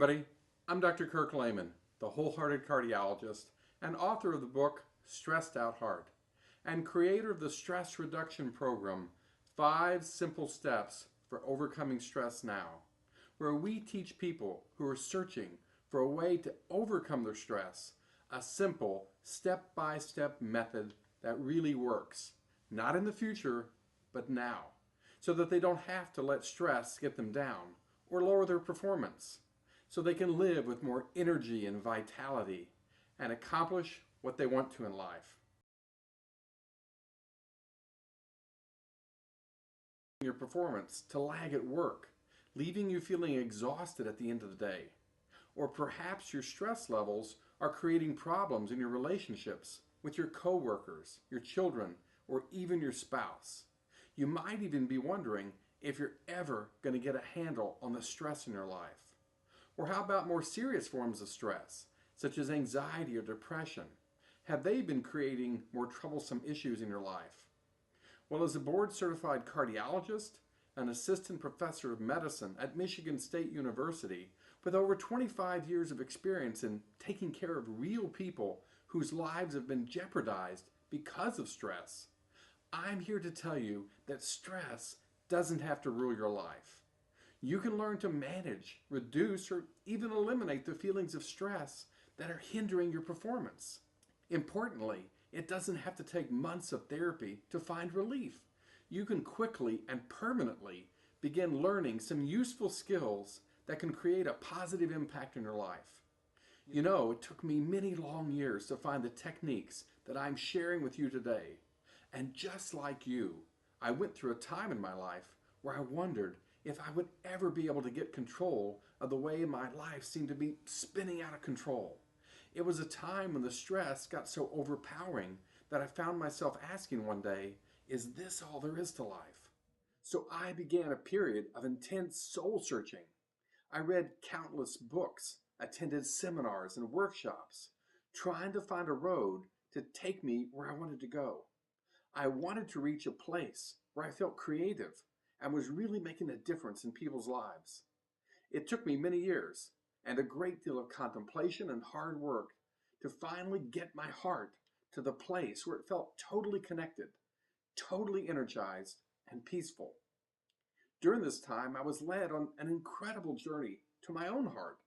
everybody. I'm Dr. Kirk Lehman, the wholehearted cardiologist and author of the book Stressed Out Heart, and creator of the stress reduction program, 5 Simple Steps for Overcoming Stress Now, where we teach people who are searching for a way to overcome their stress, a simple step-by-step method that really works, not in the future, but now, so that they don't have to let stress get them down or lower their performance, so they can live with more energy and vitality and accomplish what they want to in life. Your performance to lag at work, leaving you feeling exhausted at the end of the day. Or perhaps your stress levels are creating problems in your relationships with your coworkers, your children, or even your spouse. You might even be wondering if you're ever going to get a handle on the stress in your life. Or how about more serious forms of stress, such as anxiety or depression? Have they been creating more troublesome issues in your life? Well, as a board-certified cardiologist, an assistant professor of medicine at Michigan State University, with over 25 years of experience in taking care of real people whose lives have been jeopardized because of stress, I'm here to tell you that stress doesn't have to rule your life. You can learn to manage, reduce, or even eliminate the feelings of stress that are hindering your performance. Importantly, it doesn't have to take months of therapy to find relief. You can quickly and permanently begin learning some useful skills that can create a positive impact in your life. You know, it took me many long years to find the techniques that I'm sharing with you today. And just like you, I went through a time in my life where I wondered if I would ever be able to get control of the way my life seemed to be spinning out of control. It was a time when the stress got so overpowering that I found myself asking one day, is this all there is to life? So I began a period of intense soul searching. I read countless books, attended seminars and workshops, trying to find a road to take me where I wanted to go. I wanted to reach a place where I felt creative and was really making a difference in people's lives. It took me many years and a great deal of contemplation and hard work to finally get my heart to the place where it felt totally connected, totally energized, and peaceful. During this time, I was led on an incredible journey to my own heart.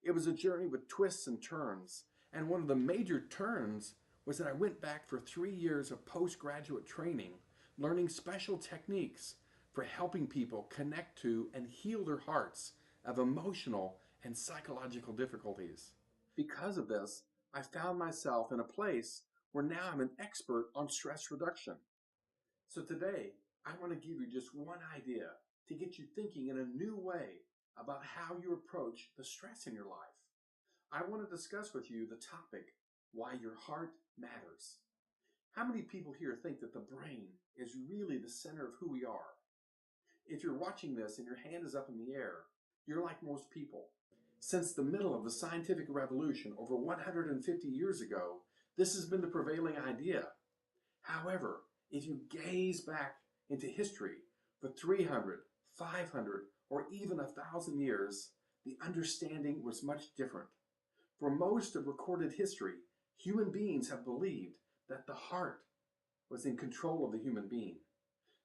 It was a journey with twists and turns, and one of the major turns was that I went back for 3 years of postgraduate training, learning special techniques for helping people connect to and heal their hearts of emotional and psychological difficulties. Because of this, I found myself in a place where now I'm an expert on stress reduction. So today, I want to give you just one idea to get you thinking in a new way about how you approach the stress in your life. I want to discuss with you the topic, why your heart matters. How many people here think that the brain is really the center of who we are? If you're watching this and your hand is up in the air, you're like most people. Since the middle of the scientific revolution over 150 years ago, this has been the prevailing idea. However, if you gaze back into history for 300, 500, or even 1,000 years, the understanding was much different. For most of recorded history, human beings have believed that the heart was in control of the human being.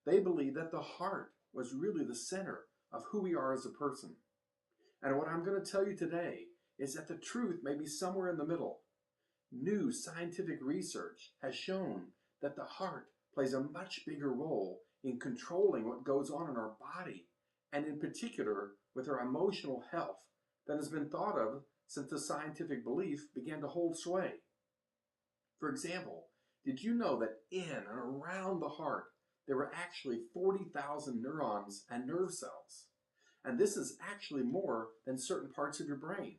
They believed that the heart was really the center of who we are as a person. And what I'm going to tell you today is that the truth may be somewhere in the middle. New scientific research has shown that the heart plays a much bigger role in controlling what goes on in our body, and in particular with our emotional health, than has been thought of since the scientific belief began to hold sway. For example, did you know that in and around the heart there were actually 40,000 neurons and nerve cells? And this is actually more than certain parts of your brain.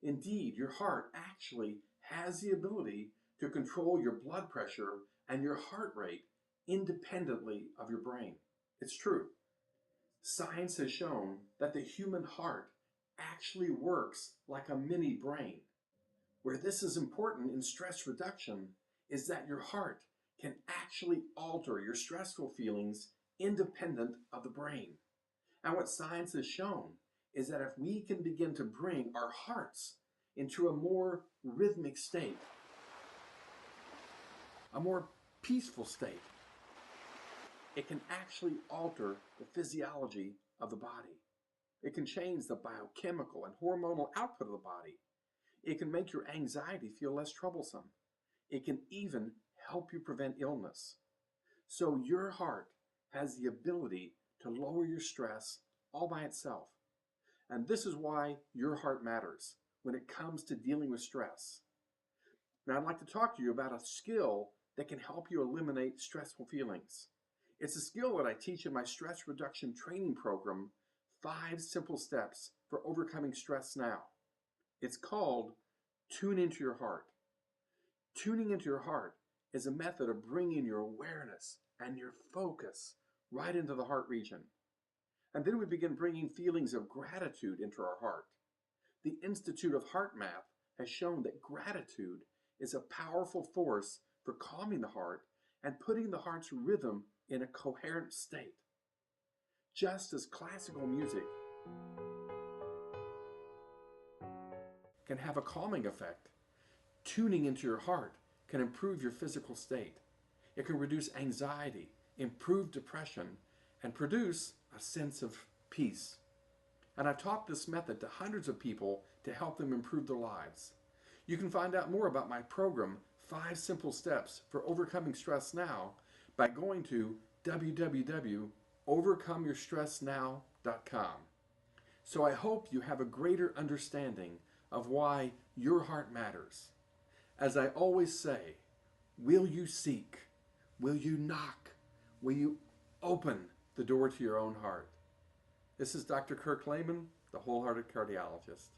Indeed, your heart actually has the ability to control your blood pressure and your heart rate independently of your brain. It's true. Science has shown that the human heart actually works like a mini brain. Where this is important in stress reduction is that your heart can actually alter your stressful feelings independent of the brain. And what science has shown is that if we can begin to bring our hearts into a more rhythmic state, a more peaceful state, it can actually alter the physiology of the body. It can change the biochemical and hormonal output of the body. It can make your anxiety feel less troublesome. It can even help you prevent illness. So your heart has the ability to lower your stress all by itself. And this is why your heart matters when it comes to dealing with stress. Now, I'd like to talk to you about a skill that can help you eliminate stressful feelings. It's a skill that I teach in my stress reduction training program, 5 Simple Steps for Overcoming Stress Now. It's called Tune Into Your Heart. Tuning into your heart is a method of bringing your awareness and your focus right into the heart region. And then we begin bringing feelings of gratitude into our heart. The Institute of Heart Math has shown that gratitude is a powerful force for calming the heart and putting the heart's rhythm in a coherent state. Just as classical music can have a calming effect, tuning into your heart can improve your physical state. It can reduce anxiety, improve depression, and produce a sense of peace. And I've taught this method to hundreds of people to help them improve their lives. You can find out more about my program, 5 Simple Steps for Overcoming Stress Now, by going to www.overcomeyourstressnow.com. So I hope you have a greater understanding of why your heart matters. As I always say, will you seek? Will you knock? Will you open the door to your own heart? This is Dr. Kirk Lehman, the Wholehearted Cardiologist.